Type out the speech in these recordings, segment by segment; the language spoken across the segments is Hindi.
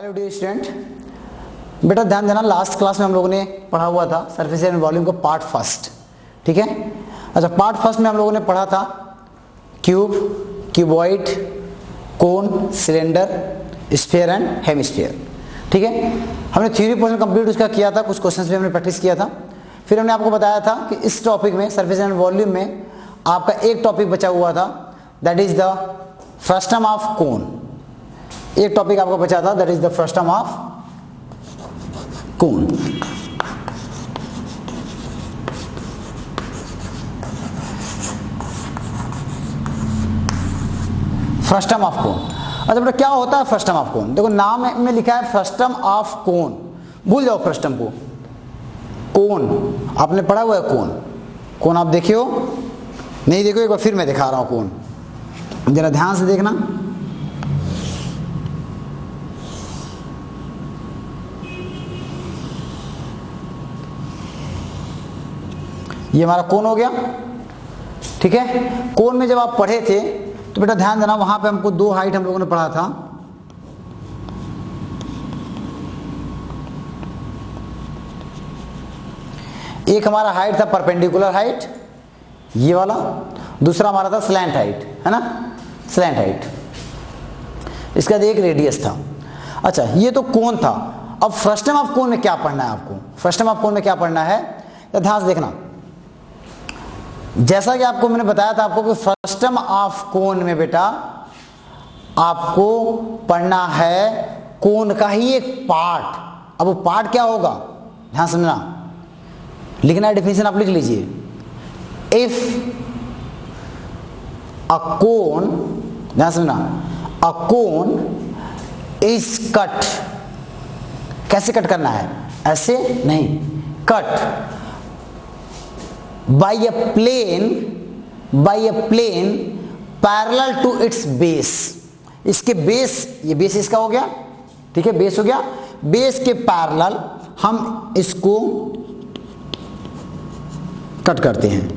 हेलो डियर स्टूडेंट, बेटा ध्यान देना, लास्ट क्लास में हम लोगों ने पढ़ा हुआ था सरफेस एंड वॉल्यूम को पार्ट फर्स्ट। ठीक है, अच्छा पार्ट फर्स्ट में हम लोगों ने पढ़ा था cube, cuboid, cone, cylinder, sphere and hemisphere. ठीक है, हमने थ्योरी पोर्शन कंप्लीट उसका किया था, कुछ क्वेश्चंस भी हमने प्रैक्टिस किया था। फिर हमने आपको बताया था कि इस टॉपिक में सरफेस एंड वॉल्यूम में आपका एक टॉपिक बचा हुआ था, that is the frustum of कोन। एक टॉपिक आपको बचा था, that is the frustum of cone. Frustum of कोन। अच्छा बेटा क्या होता है फ्रस्टम ऑफ कोन? देखो नाम में लिखा है फ्रस्टम ऑफ कोन, भूल जाओ फ्रस्टम को। कोन आपने पढ़ा हुआ है, कोन। कोन आप देखे हो? नहीं देखो, एक बार फिर मैं दिखा रहा हूं कोन, जरा ध्यान से देखना। ये हमारा कोन हो गया। ठीक है, कोन में जब आप पढ़े थे तो बेटा ध्यान देना, वहां पे हमको दो हाइट हम लोगों ने पढ़ा था। एक हमारा हाइट था परपेंडिकुलर हाइट, ये वाला। दूसरा हमारा था स्लैंट हाइट, है ना, स्लैंट हाइट। इसका एक रेडियस था। अच्छा ये तो कोन था। अब फ्रस्टम ऑफ कोन में क्या पढ़ना है आपको? फ्रस्टम ऑफ कोन में क्या पढ़ना है, ध्यान से देखना। जैसा कि आपको मैंने बताया था आपको कि फ्रस्टम ऑफ कोन में बेटा आपको पढ़ना है कोन का ही एक पार्ट। अब वो पार्ट क्या होगा, ध्यान समझना, लिखना है डेफिनेशन, आप लिख लीजिए। इफ अ कोन, ध्यान समझना, अ कोन इज कट। कैसे कट करना है? ऐसे नहीं, cut by a plane parallel to its base। इसके बेस, ये बेस इसका हो गया, ठीक है, बेस हो गया। बेस के पैरेलल हम इसको कट करते हैं।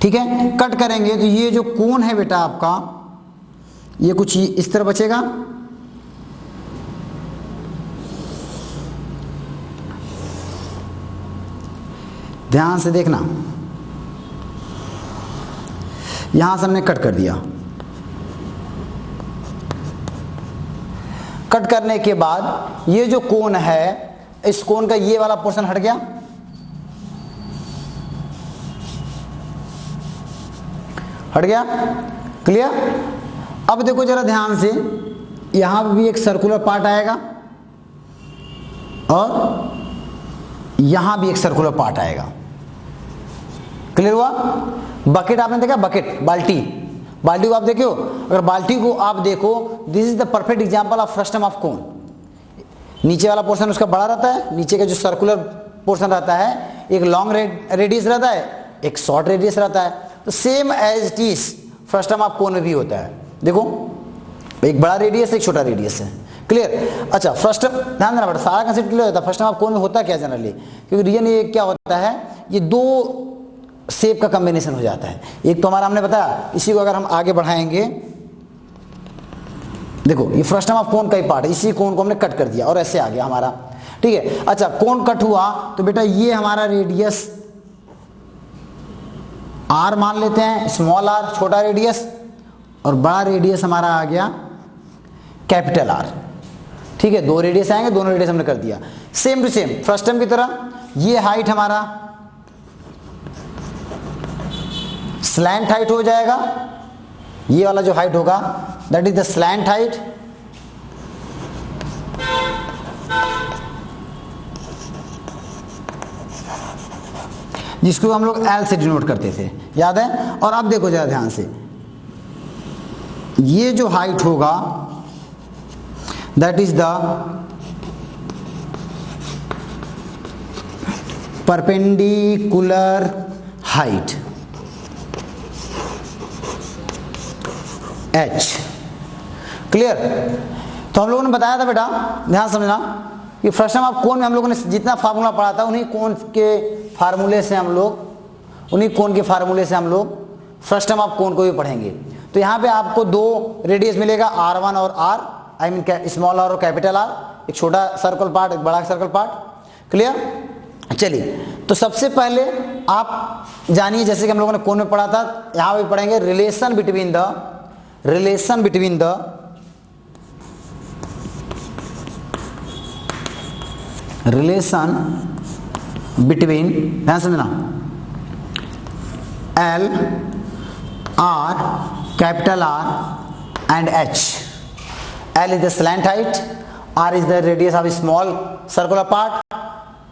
ठीक है, कट करेंगे तो ये जो कोन है बेटा आपका, ये कुछ इस तरह बचेगा। ध्यान से देखना, यहां से हमने कट कर दिया। कट करने के बाद ये जो कोन है, इस कोन का ये वाला पोर्शन हट गया, हट गया, क्लियर। अब देखो जरा ध्यान से, यहां भी एक सर्कुलर पार्ट आएगा और यहां भी एक सर्कुलर पार्ट आएगा। क्लियर हुआ? बकेट आपने देखा, बकेट, बाल्टी, बाल्टी को आप देखो, अगर बाल्टी को आप देखो, this is the perfect example of frustum of कोन। नीचे वाला पोर्शन उसका बड़ा रहता है, नीचे का जो सर्कुलर पोर्शन रहता है, एक लॉन्ग रेडियस रहता है, एक शॉर्ट रेडियस रहता है। तो same as it is frustum of cone में भी होता है। देखो एक बड़ा रेडियस, एक छोटा रेडियस है। क्लियर? अच्छा फ्रस्टम, ध्यान देना बेटा, सारा कंसेप्ट क्लियर होता है। फ्रस्टम ऑफ कोन में होता क्या जनरली, क्योंकि रीजन ये क्या होता है, ये दो शेप का कॉम्बिनेशन हो जाता है। एक तो हमारा हमने बताया, इसी को अगर हम आगे बढ़ाएंगे, देखो ये फ्रस्टम ऑफ कोन का ही पार्ट है, इसी कोन को हमने कट कर दिया और ऐसे आ गया हमारा। ठीक है, अच्छा कोन कट हुआ तो बेटा ये हमारा रेडियस आर मान लेते हैं, स्मॉल आर छोटा रेडियस, और बड़ा रेडियस हमारा आ गया कैपिटल आर। ठीक है, दो रेडियस आएंगे, दोनों रेडियस हमने कर दिया सेम टू सेम फ्रस्टम की तरह। ये हाइट हमारा स्लैंट हाइट हो जाएगा, ये वाला जो हाइट होगा that is the slant height. जिसको हम लोग एल से डिनोट करते थे, याद है? और अब देखो जरा ध्यान से, ये जो हाइट होगा that is the perpendicular height, H। Clear? तो हम लोगों ने बताया था बेटा, ध्यान समझना, कि फ्रस्टम ऑफ कोन में हम लोगों ने जितना फार्मूला पढ़ा था, उन्हीं कोन के फार्मूले से हम लोग फ्रस्टम ऑफ कोन को भी पढ़ेंगे। तो यहाँ पे आपको दो रेडियस मिलेगा R1 और R, I mean small r और कैपिटल R, एक छोटा सर्कल पार्ट एक बड़ा सर्कल पार्ट। क्लियर? चलिए, तो सबसे पहले आप जानिए, जैसे कि हम लोगों ने कोण में पढ़ा था, यहाँ पे पढ़ेंगे रिलेशन बिटवीन ध्यान समझना, L, R, capital R and H. L is the slant height, R is the radius of a small circular part,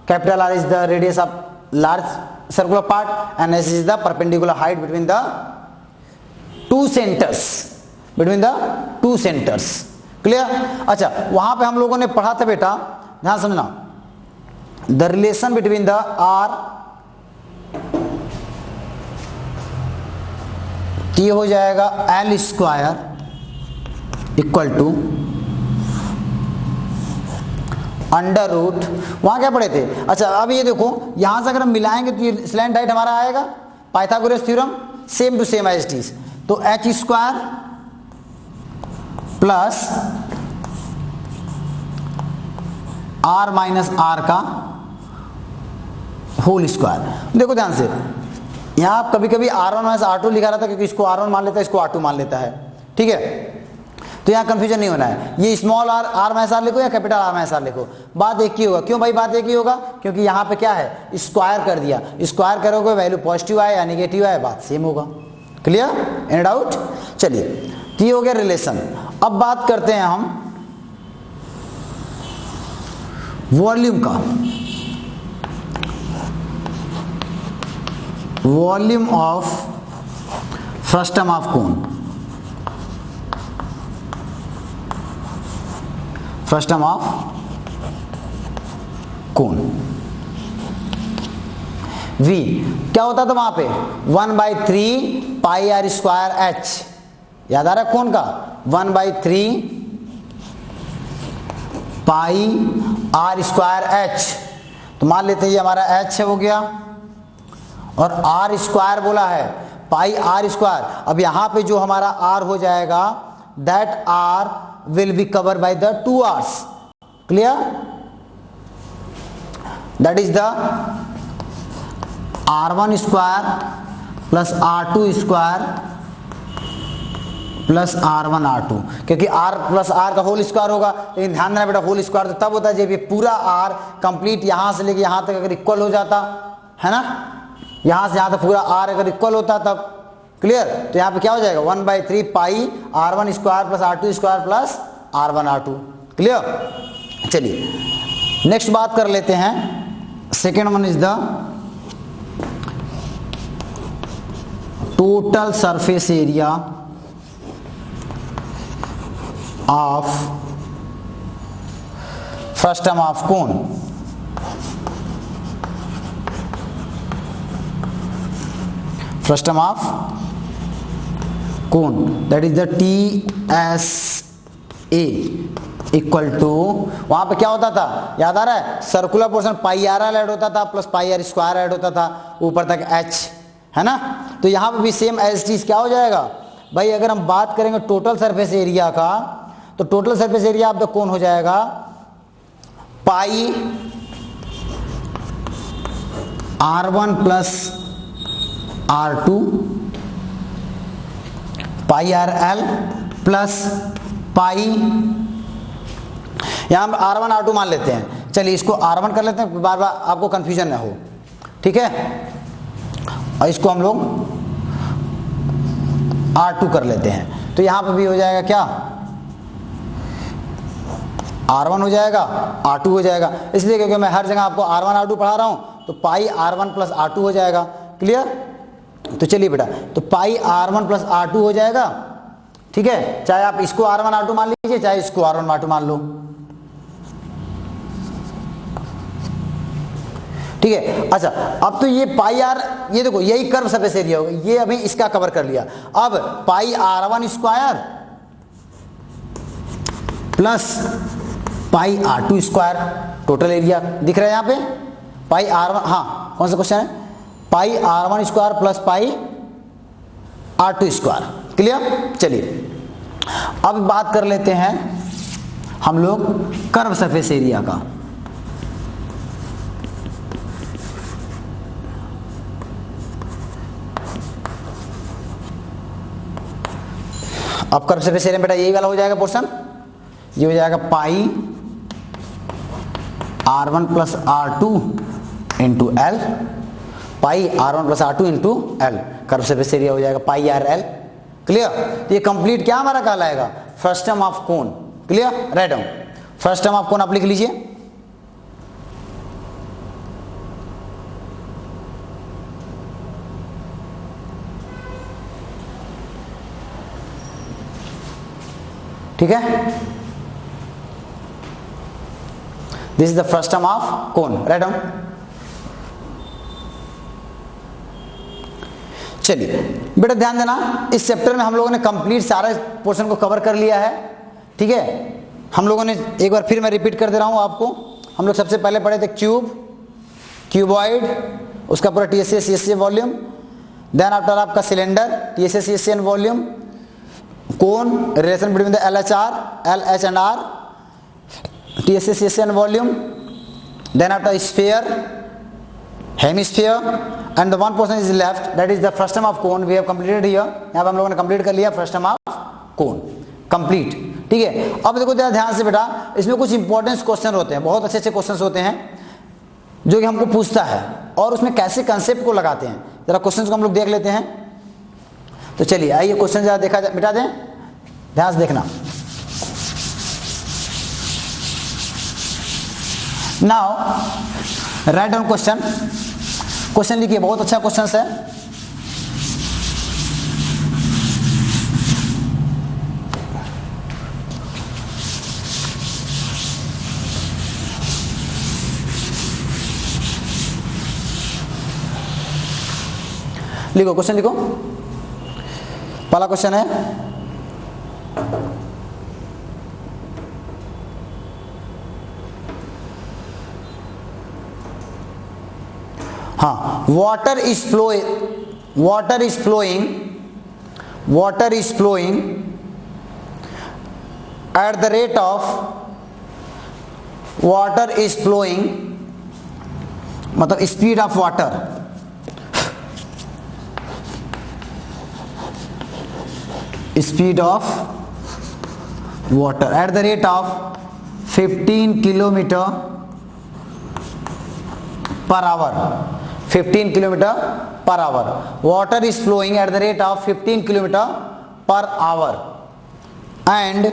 capital R is the radius of large circular part, and H is the perpendicular height between the two centers. Clear? अच्छा, वहां पे हम लोगों ने पढ़ा था बेटा, ध्यान समझना, the relation between the R, ये हो जाएगा L square equal to under root, वहां क्या पढ़े थे? अच्छा, अब ये देखो, यहां से अगर हम मिलाएंगे तो ये स्लैंट हाइट हमारा आएगा, Pythagoras theorem, same to same as it is, तो H square plus R minus R का होल स्क्वायर। देखो ध्यान से, यहां आप कभी कभी R1 माइनस R2 लिखा रहता है, क्योंकि इसको R1 मान लेता है, इसको R2 मान लेता है, ठीक है? तो यहाँ कंफ्यूजन नहीं होना है, ये स्मॉल r माइनस r लिखो या कैपिटल R माइनस r लिखो, बात एक ही होगा। क्यों भाई बात एक ही होगा? क्योंकि यहाँ पे क्या है, स्क्वायर कर दिया, स्क्वायर करोगे वैल्यू पॉजिटिव आए या नेगेटिव आए, बात सेम होगा। क्लियर? Any doubt? चलिए, तो ये हो गया रिलेशन। अब बात करते हैं हम वॉल्यूम का, volume of frustum of cone, frustum of cone. V क्या होता था वहां पे? 1/3 पाई r स्क्वायर h, याद आ रहा है कोन का? 1/3 पाई r स्क्वायर h, तो मान लेते हैं ये हमारा h हो गया, और r स्क्वायर बोला है, पाई r स्क्वायर। अब यहां पे जो हमारा r हो जाएगा, that r will be covered by the 2 r's. Clear? That is the r1 square plus r2 square plus r1 r2, क्योंकि r प्लस r का होल स्क्वायर होगा। लेकिन ध्यान देना बेटा, होल स्क्वायर तो तब होता है जब ये पूरा r कंप्लीट यहां से लेके यहां तक अगर इक्वल हो जाता है ना, यहां से यहां तक पूरा r अगर इक्वल होता तब। क्लियर? तो यहां पे क्या हो जाएगा, 1/3 pi r1 square plus r2 square plus r1 r2। Clear? चलिए नेक्स्ट बात कर लेते हैं, second one is the total surface area of frustum of cone. Frustum of cone, that is the TSA equal to, वहां पे क्या होता था, याद आ रहा है? Circular portion pi r add होता था plus pi r square add होता था, ऊपर तक h, है ना? तो यहां पे भी सेम एज इट इज क्या हो जाएगा भाई? अगर हम बात करेंगे टोटल सरफेस एरिया का, तो total surface area of the cone हो जाएगा पाई r1 प्लस r2 पाई RL प्लस पाई, यहां हम R1 R2 मान लेते हैं। चलिए इसको R1 कर लेते हैं, बार बार आपको कंफ्यूजन ना हो, ठीक है? और इसको हम लोग R2 कर लेते हैं, तो यहां पर भी हो जाएगा क्या, R1 हो जाएगा, R2 हो जाएगा। इसलिए क्योंकि मैं हर जगह आपको R1 R2 पढ़ा रहा हूं, तो पाई R1 प्लस R2 हो जाएगा। क्लियर? तो चलिए बेटा, तो पाई R1 प्लस R2 हो जाएगा, ठीक है? चाहे आप इसको R1 R2 मान लीजिए, चाहे इसको R1 R2 मान लो, ठीक है? अच्छा, अब तो ये पाई R, ये देखो यही कर्व सरफेस एरिया होगा, ये अभी इसका कवर कर लिया। अब पाई R1 square plus pi R2 square, total area दिख रहा है यहां पे, पाई R1, हाँ कौन सा क्वेश्चन है, पाई R1 square plus pi R2 square. Clear. चलिए अब बात कर लेते हैं हम लोग कर्व सरफेस एरिया का। अब कर्व सरफेस एरिया बेटा यही वाला हो जाएगा पोर्शन, ये हो जाएगा pi r1 plus r2 into L, pi r1 plus r2 into L, curve surface area हो जाएगा पाई आर एल। क्लियर। तो ये कंप्लीट क्या हमारा कहलाएगा, first term of cone. Clear, write down first term of cone आप लिख लीजिए। ठीक है, this is the first term of cone, write down. चलिए बेटा ध्यान देना, इस चैप्टर में हम लोगों ने कंप्लीट सारे पोर्शन को कवर कर लिया है। ठीक है, हम लोगों ने एक बार फिर मैं रिपीट कर दे रहा हूं आपको। हम लोग सबसे पहले पढ़े थे क्यूब, क्यूबॉइड, उसका पूरा TSA CSA volume, then after आपका cylinder TSA CSA and volume, cone, relation between the LHR, LH and R, TSA CSA and volume, then after sphere, hemisphere, and the one portion is left, that is the first term of cone. We have completed here. यहाँ पे हम लोगों ने कंप्लीट कर लिया first term of cone, complete. ठीक है, अब देखो जरा ध्यान से बेटा, इसमें कुछ इंपॉर्टेंट क्वेश्चन होते हैं, बहुत अच्छे अच्छे क्वेश्चन होते हैं जो कि हमको पूछता है, और उसमें कैसे कंसेप्ट को लगाते हैं, जरा क्वेश्चन को हम लोग देख लेते हैं। तो चलिए आइए क्वेश्चन जरा देखा जाए, मिटा दें, ध्यान से देखना। Now write down question, question लिखिए, बहुत अच्छा क्वेश्चन है। लिखो क्वेश्चन, लिखो। पहला क्वेश्चन है, हाँ, water is flowing at the rate of, water is flowing मतलब speed of water, speed of water at the rate of 15 kilometre per hour, 15 kilometre per hour. Water is flowing at the rate of 15 kilometre per hour and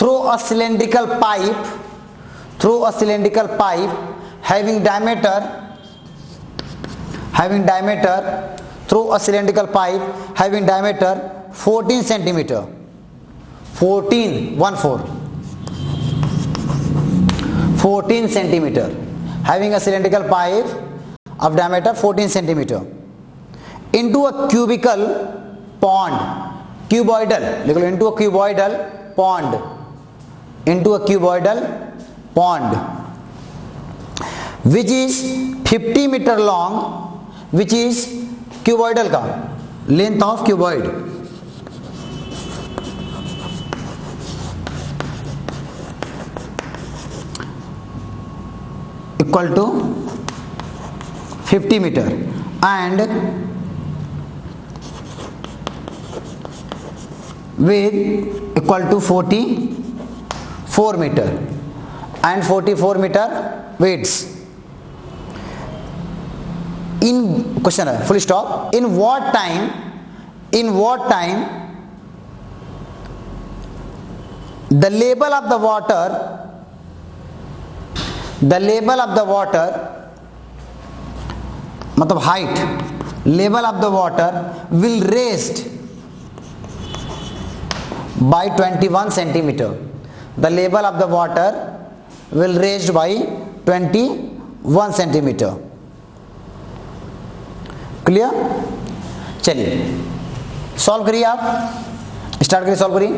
through a cylindrical pipe having diameter through a cylindrical pipe having diameter 14 centimeter, 14 centimeter, having a cylindrical pipe of diameter 14 centimeter into a cubical pond, cuboidal, into a cuboidal pond, which is 50 meter long, which is cuboidal का length of cuboid equal to 50 meter and width equal to 44 meter and 44 meter widths. In question है, full stop. In what time the level of the water मतलब height, level of the water will raised by 21 centimeter. The level of the water will raised by 21 centimeter. Clear. चलिए सॉल्व करिए, आप स्टार्ट करिए, सॉल्व करिए।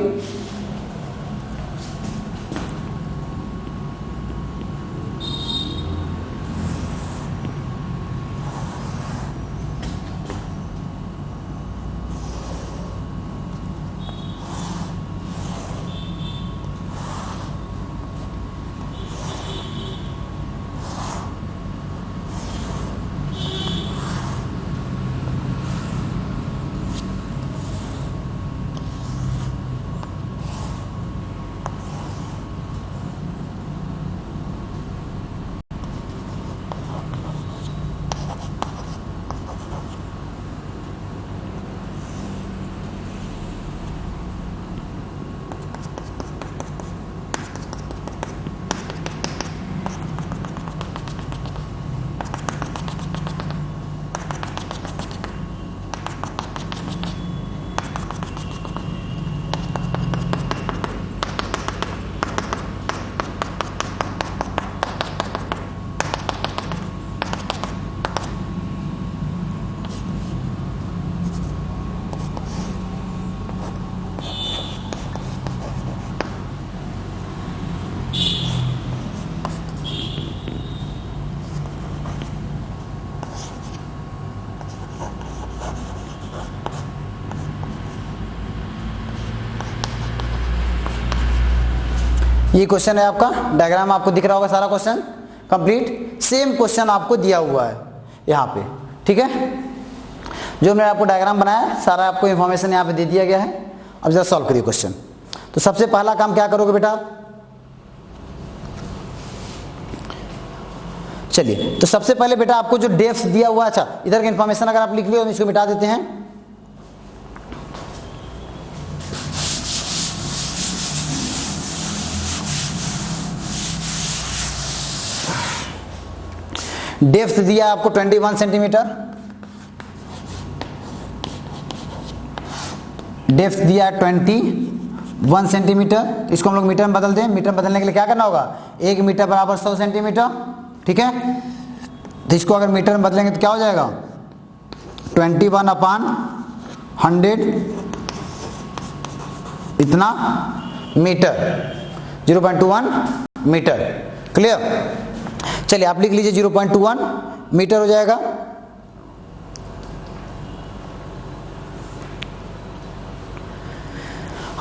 ये क्वेश्चन है आपका, डायग्राम आपको दिख रहा होगा सारा क्वेश्चन कंप्लीट। सेम क्वेश्चन आपको दिया हुआ है यहाँ पे, ठीक है। जो मैंने आपको डायग्राम बनाया सारा आपको इंफॉर्मेशन यहाँ पे दे दिया गया है। अब जरा सॉल्व करिए क्वेश्चन। तो सबसे पहला काम क्या करोगे बेटा, चलिए तो सबसे पहले बेटा आपको जो डेप्थ दिया हुआ, अच्छा इधर का इंफॉर्मेशन अगर आप लिख लियो, इसको मिटा देते हैं। डेप्थ दिया आपको 21 सेंटीमीटर, डेप्थ दिया 21 सेंटीमीटर। इसको हम लोग मीटर में बदल दें। मीटर में बदलने के लिए क्या करना होगा, 1 मीटर बराबर 100 सेंटीमीटर, ठीक है। तो इसको अगर मीटर में बदलेंगे तो क्या हो जाएगा, 21/100 इतना मीटर, 0.21 मीटर। क्लियर। चलिए आप लिख लीजिए 0.21 मीटर हो जाएगा।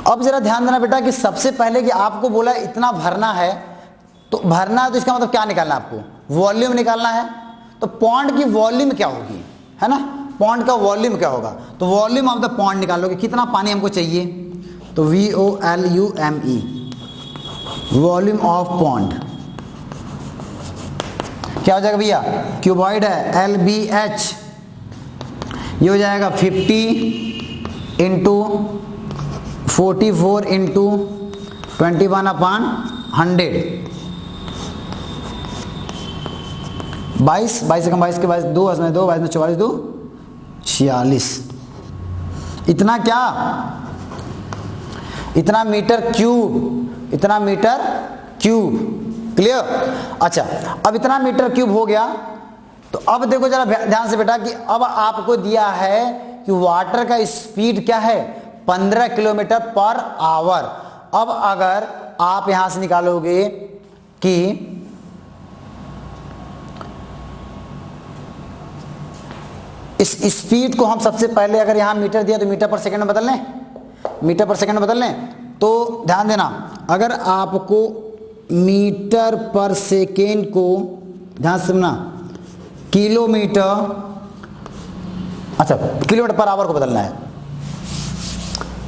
अब जरा ध्यान देना बेटा कि सबसे पहले कि आपको बोला इतना भरना है, तो भरना है तो इसका मतलब क्या निकालना है आपको, वॉल्यूम निकालना है। तो पॉन्ड की वॉल्यूम क्या होगी, है ना, पॉन्ड का वॉल्यूम क्या होगा, तो वॉल्यूम ऑफ द पॉन्ड निकालोगे, कितना पानी हमको चाहिए, तो VOLUME, वॉल्यूम ऑफ पॉन्ड क्या हो जाएगा भैया, क्यूबॉइड है LBH, ये हो जाएगा 50 इंटू 44 इंटू 21/100, 22 22 कम 22 के 22 2 22 2 22 44 2 46, इतना क्या, इतना मीटर क्यूब, इतना मीटर क्यूब। क्लियर। अच्छा अब इतना मीटर क्यूब हो गया, तो अब देखो जरा ध्यान से बेटा कि अब आपको दिया है कि वाटर का स्पीड क्या है, 15 किलोमीटर पर आवर। अब अगर आप यहां से निकालोगे कि इस स्पीड को हम सबसे पहले अगर यहां मीटर दिया तो मीटर पर सेकंड में बदल लें, मीटर पर सेकंड में बदल लें। तो ध्यान देना, अगर आपको मीटर पर सेकेंड को, ध्यान से सुनना, किलोमीटर, अच्छा किलोमीटर पर आवर को बदलना है,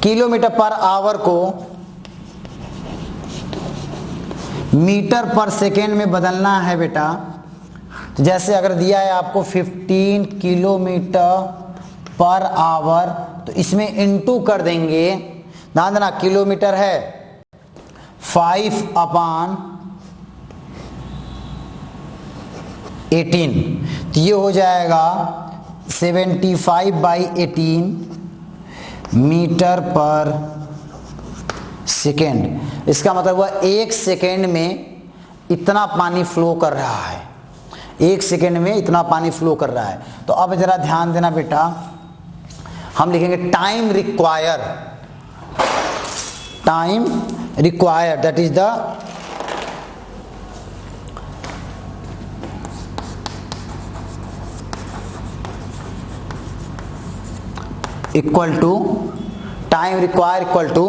किलोमीटर पर आवर को मीटर पर सेकेंड में बदलना है बेटा। तो जैसे अगर दिया है आपको 15 किलोमीटर पर आवर, तो इसमें इनटू कर देंगे। ध्यान देना किलोमीटर है 5/18, तो ये हो जाएगा 75/18 मीटर पर सेकेंड। इसका मतलब हुआ 1 सेकेंड में इतना पानी फ्लो कर रहा है, 1 सेकेंड में इतना पानी फ्लो कर रहा है। तो अब जरा ध्यान देना बेटा, हम लिखेंगे time require, time require that is the equal to, time require equal to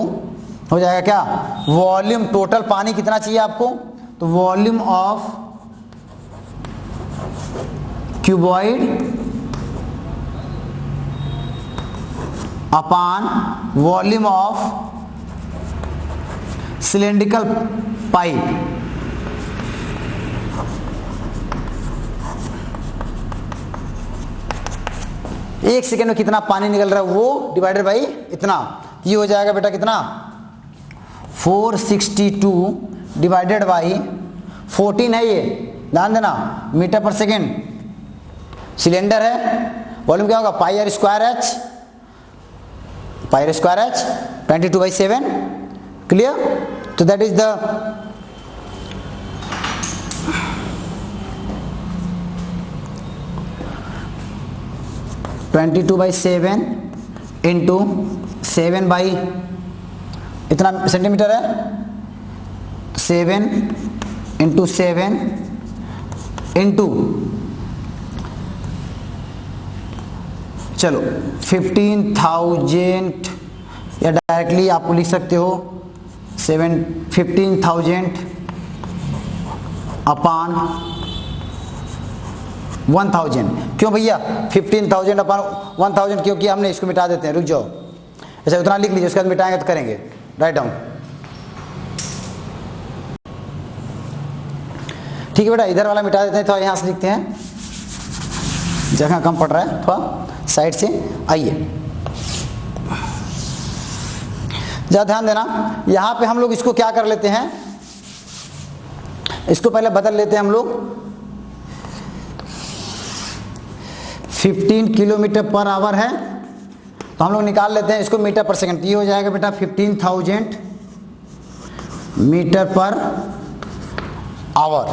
हो जाएगा क्या, वॉल्यूम, टोटल पानी कितना चाहिए आपको, तो volume of cuboid upon volume of cylindrical pipe. एक सेकेंड में कितना पानी निकल रहा है वो डिवाइडेड बाई इतना, ये हो जाएगा बेटा कितना, 462 डिवाइडेड बाई 14 है ये, ध्यान देना, मीटर पर सेकेंड। सिलेंडर है, वॉल्यूम क्या होगा, पाई आर स्क्वायर एच, 22/7। क्लियर। तो that is the (22/7) into 7 by इतना सेंटीमीटर है, 7 इंटू 7 इंटू, चलो 15,000, या डायरेक्टली आप लिख सकते हो 15,000 अपॉन 1000। क्यों भैया 15,000 अपॉन 1000 क्यों किया हमने? इसको मिटा देते हैं, रुक जाओ। अच्छा उतना लिख लीजिए, उसके बाद मिटाएंगे तो करेंगे। Write down. ठीक है बेटा, इधर वाला मिटा देते हैं, थोड़ा यहाँ से लिखते हैं, जगह कम पड़ रहा है, थोड़ा साइड से आइए। ज़रा ध्यान देना, यहाँ पे हम लोग इसको क्या कर लेते हैं, इसको पहले बदल लेते हैं हम लोग। 15 किलोमीटर पर आवर है, तो हम लोग निकाल लेते हैं इसको मीटर पर सेकंड। ये हो जाएगा बेटा 15,000 मीटर पर आवर।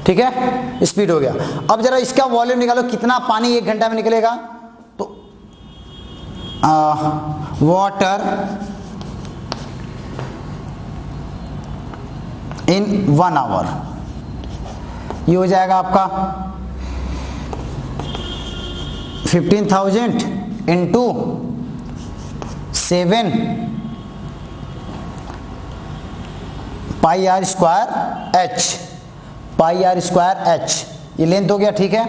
ठीक है, स्पीड हो गया। अब जरा इसका वॉल्यूम निकालो, कितना पानी 1 घंटा में निकलेगा? तो वाटर इन 1 आवर, ये हो जाएगा आपका 15,000 into 7 pi r square h, pi r square h, ये लेंथ हो गया। ठीक है,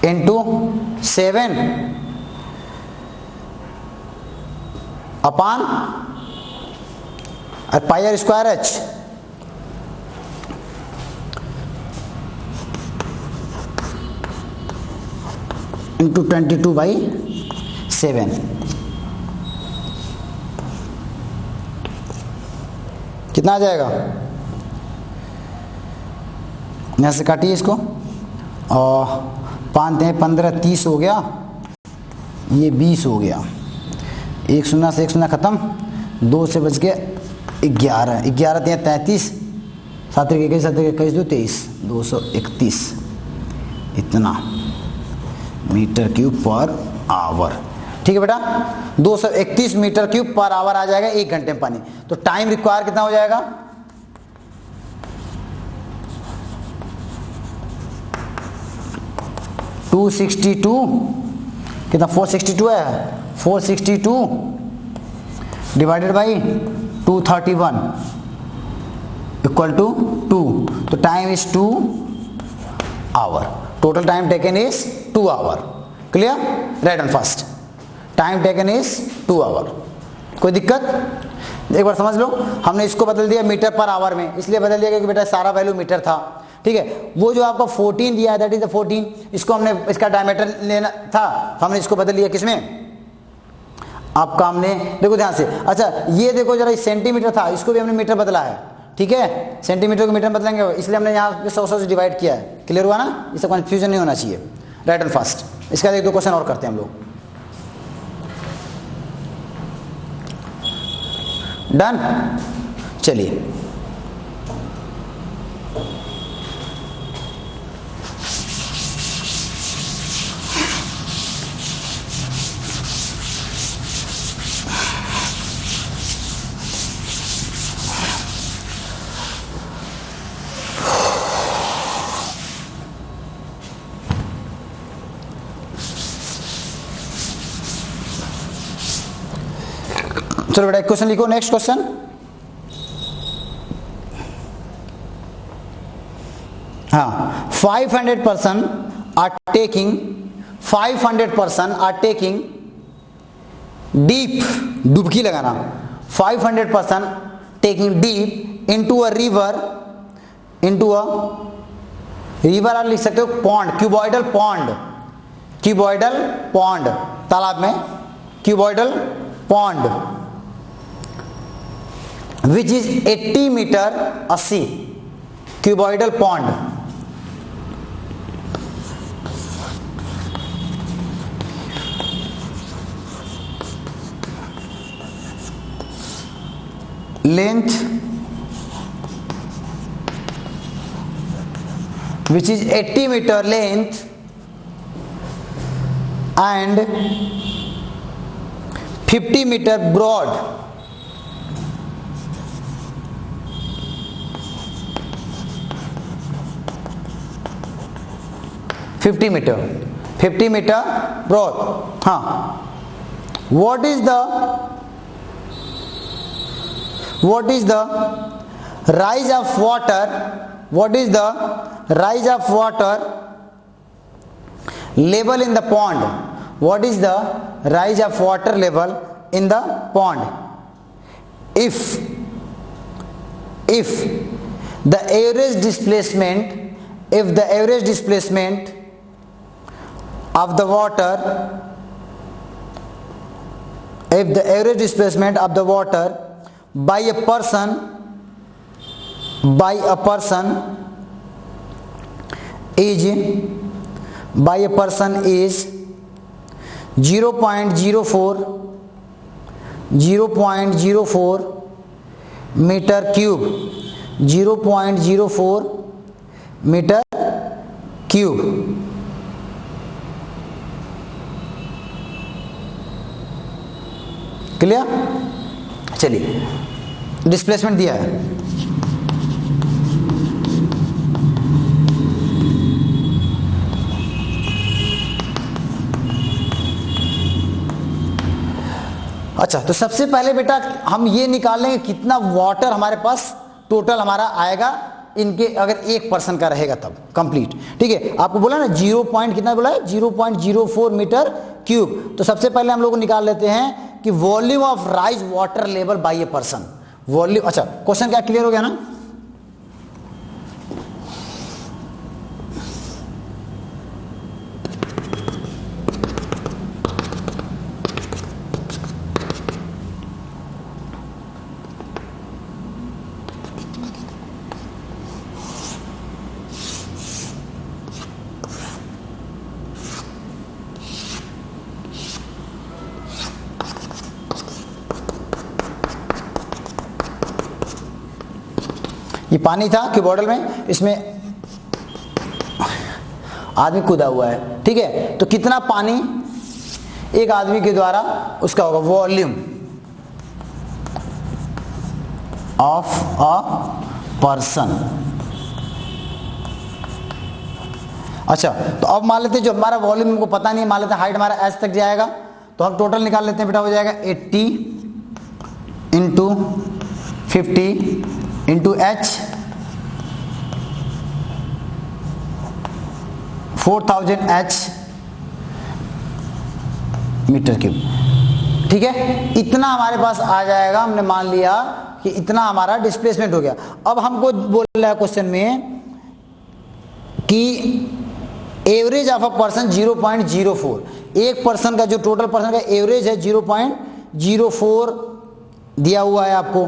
into 7 upon pi r square h, into 22/7। कितना आ जाएगा? यहाँ से काटिए इसको, और 5 × 15 30 हो गया, ये 20 हो गया। 1 शून्य से 1 शून्य खत्म, 2 से बच गया 11, 11 × 33, 7 × 21, 7 × 21 2 23, 231 इतना मीटर क्यूब पर आवर। ठीक है बेटा, 231 मीटर क्यूब पर आवर आ जाएगा 1 घंटे में पानी। तो टाइम रिक्वायर कितना हो जाएगा? 262, कितना 462 है, 462 डिवाइडेड बाई 231 इक्वल टू 2। तो time is 2 hour. Total time taken is 2 hour. Clear? Right on first, time taken is 2 hour. कोई दिक्कत? एक बार समझ लो, हमने इसको बदल दिया मीटर पर आवर में, इसलिए बदल दिया क्योंकि बेटा सारा वैल्यू मीटर था। ठीक है, वो जो आपका 14 दिया है दैट इज द 14, इसको हमने इसका डायमीटर लेना था, तो हमने इसको बदल लिया किसमें? आपका हमने देखो ध्यान से। अच्छा ये देखो जरा, सेंटीमीटर था, इसको भी हमने मीटर बदला है। ठीक है, सेंटीमीटर को मीटर में बदलेंगे, इसलिए हमने यहाँ पे 100 से डिवाइड किया है। क्लियर हुआ ना? इससे कंफ्यूजन नहीं होना चाहिए। Right and fast. इसका 1-2 क्वेश्चन और करते हैं हम लोग। डन? चलिए चलो बेटा एक क्वेश्चन लिखो। नेक्स्ट क्वेश्चन, हाँ, 500 person are taking deep, डुबकी लगाना, 500 person taking deep into a river आप लिख सकते हो पॉन्ड, क्यूबॉइडल पॉन्ड, तालाब में cuboidal pond which is 80 metre, 80 cuboidal pond, length which is 80 meter length and 50 meter broad. $50 meter broad. हाँ, what is the what is the rise of water, what is the rise of water level in the pond, what is the rise of water level in the pond if the average displacement, if the average displacement of the water, if the average displacement of the water by a person is 0.04 meter cube, 0.04 meter cube. Clear? चलिए, डिस्प्लेसमेंट दिया है, अच्छा। तो सबसे पहले बेटा हम ये निकाल लेंगे कितना वाटर हमारे पास टोटल हमारा आएगा इनके, अगर 1% का रहेगा तब कंप्लीट। ठीक है, आपको बोला ना 0 पॉइंट कितना बोला है, 0.04 मीटर क्यूब। तो सबसे पहले हम लोग निकाल लेते हैं कि volume of rise water level by a person, volume. अच्छा, क्वेश्चन क्या क्लियर हो गया ना? ये पानी था कि बॉटल में, इसमें आदमी कूदा हुआ है। ठीक है, तो कितना पानी एक आदमी के द्वारा उसका होगा, वॉल्यूम ऑफ अ पर्सन। अच्छा, तो अब मान लेते हैं जो हमारा वॉल्यूम हमको पता नहीं, मान लेते हैं हाइट हमारा एच तक जाएगा, तो हम टोटल निकाल लेते हैं बेटा, हो जाएगा 80 into 50 into H, 4000 H metre cube. ठीक है, इतना हमारे पास आ जाएगा। हमने मान लिया कि इतना हमारा डिस्प्लेसमेंट हो गया। अब हमको बोल रहा है क्वेश्चन में कि एवरेज ऑफ अ पर्सन 0.04, एक पर्सन का जो टोटल पर्सन का एवरेज है 0.04 दिया हुआ है आपको।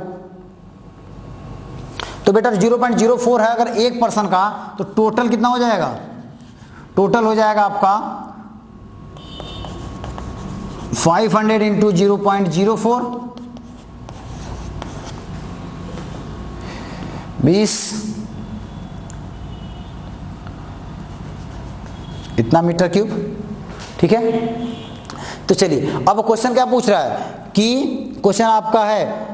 तो बेटा 0.04 है अगर एक पर्सन का, तो टोटल कितना हो जाएगा? टोटल हो जाएगा आपका 500 इंटू 0.04, 20 इतना मीटर क्यूब। ठीक है, तो चलिए अब क्वेश्चन क्या पूछ रहा है कि क्वेश्चन आपका है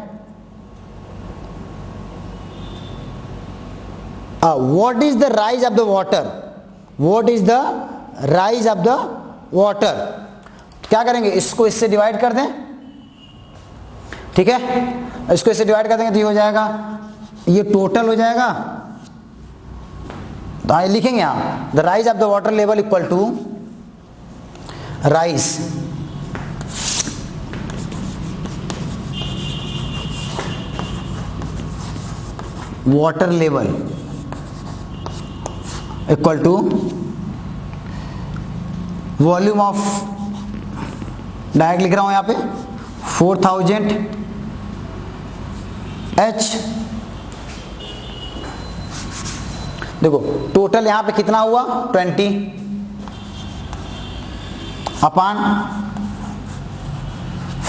what is the rise of the water, what is the rise of the water। क्या करेंगे, इसको इससे डिवाइड कर दें। ठीक है, इसको इससे डिवाइड कर देंगे तो ये हो जाएगा, ये टोटल हो जाएगा। तो आइए लिखेंगे यहाँ, the rise of the water level equal to rise water level equal to volume of, direct लिख रहा हूं यहां पे 4000 एच। देखो टोटल यहां पे कितना हुआ 20 अपान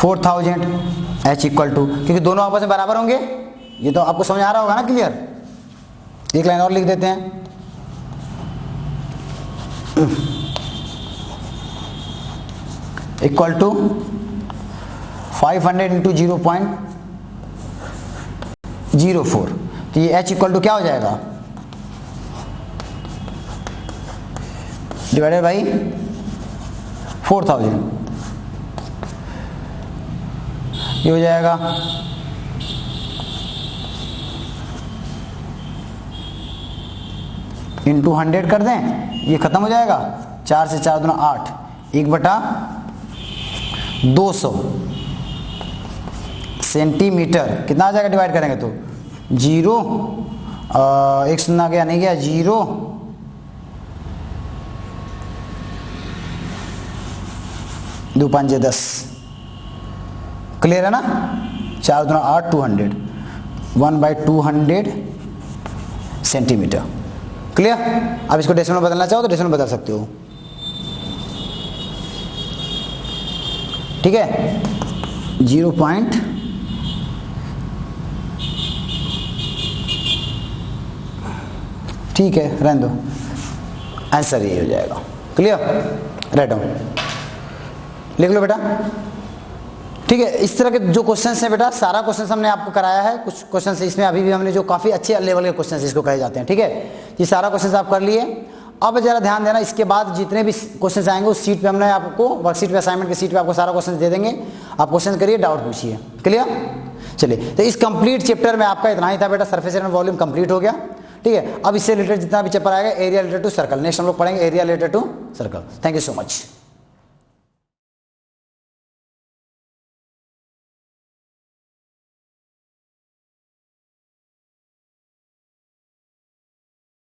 4000 एच इक्वल टू, क्योंकि दोनों आपस में बराबर होंगे। ये तो आपको समझ आ रहा होगा ना क्लियर। एक लाइन और लिख देते हैं, इक्वल टू 500 इंटू 0.04। तो ये h इक्वल टू क्या हो जाएगा, डिवाइडेड बाई 4000। ये हो जाएगा इंटू 100 कर दें, ये खत्म हो जाएगा। 4 से 4 दूना 8, 1/200 सेंटीमीटर। कितना आ जाएगा डिवाइड करेंगे तो 0, एक सुनना गया नहीं गया, 0 2 5 10। क्लियर है ना? 4 दूना 8, 200, 1/200 सेंटीमीटर। क्लियर? अब इसको डेसिमल में बदलना चाहो तो डेसिमल में बदल सकते हो। ठीक है, 0. ठीक है, रहने दो, आंसर ये हो जाएगा। क्लियर? राइट डाउन लिख लो बेटा। ठीक है, इस तरह के जो क्वेश्चंस हैं बेटा, सारा क्वेश्चंस हमने आपको कराया है। कुछ क्वेश्चंस इसमें अभी भी हमने जो काफ़ी अच्छे लेवल के क्वेश्चंस इसको कहे जाते हैं। ठीक है, ये सारा क्वेश्चंस आप कर लिए। अब जरा ध्यान देना, इसके बाद जितने भी क्वेश्चंस आएंगे उस सीट पे हमने आपको वर्कशीट पे, असाइनमेंट की सीट पे आपको सारा क्वेश्चन दे देंगे। आप क्वेश्चन करिए, डाउट पूछिए। क्लियर? चलिए, तो इस कंप्लीट चैप्टर में आपका इतना ही था बेटा। सरफेस एरिया वॉल्यूम कंप्लीट हो गया। ठीक है, अब इससे रिलेटेड जितना भी चैप्टर आएगा, area related to circle, next हम लोग पढ़ेंगे area related to circle. Thank you so much.